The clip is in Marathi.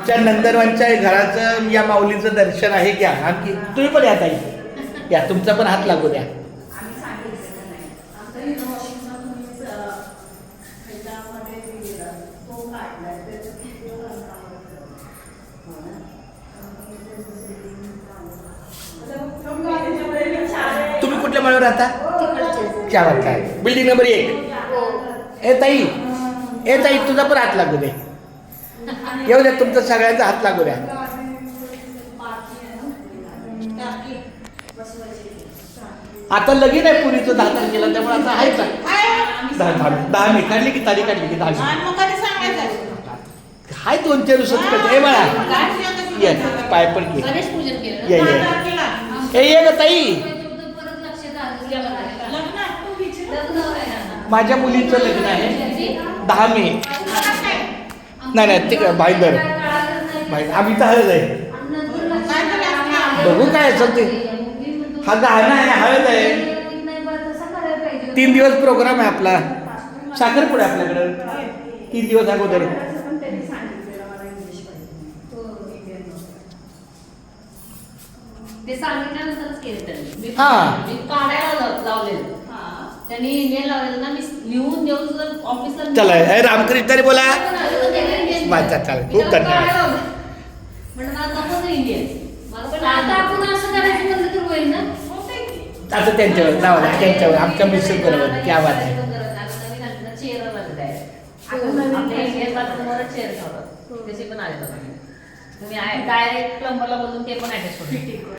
आमच्या नंदनवनच्या घराचं या माऊलीचं दर्शन आहे घ्या. आणखी तुम्ही पण या ताई, या तुमचा पण हात लागू द्या. तुम्ही कुठल्या माळ्यावर राहता? क्या बात काय, बिल्डिंग नंबर 1. ए ताई तुझा पण हात लागू दे. येऊ द्या, तुमचा सगळ्यांचा हात लागू द्या. आता लगीन आहे पुरीचं 10 तारखेला, त्यामुळे आता आहे का 10 मी काढली की तारीख काढली की 10 हाय 2-4 दिवसात. ए बाळा ये पाय पण घे. ये ये ग ताई, माझ्या मुलीचं लग्न आहे 10 मे. नाही ते काय भाईंदर आम्ही तर हळद आहे. बघू काय असेल ते. हा गाणं आहे, हळद आहे. 3 दिवस प्रोग्राम आहे आपला. साखरपुडा आपल्याकडं 3 दिवस अगोदर. ते सांगितल्यानंतरच केलं त्यांनी. हां. मी काढायला लावलेलं. त्यांनी ईमेल लावलेलं ना, मी लिहून देऊन सुद्धा ऑफिसला. चला रामकृष्ण बोला. माझा चालेल, खूप धन्यवाद. म्हणजे मला नको इंडियन. आता आपण असं करायचं म्हणलं तर होईल ना. आता त्यांच्यावर लावा, त्यांच्यावर आमच्या मिस्टर बरोबर. क्या बात आहे. चेअर आपल्या इंडियन बाथरूमवरच चेअर ठेवतात. तसे पण आले तुम्ही डायरेक्ट प्लंबरला बोलून ते पण अटॅच होते.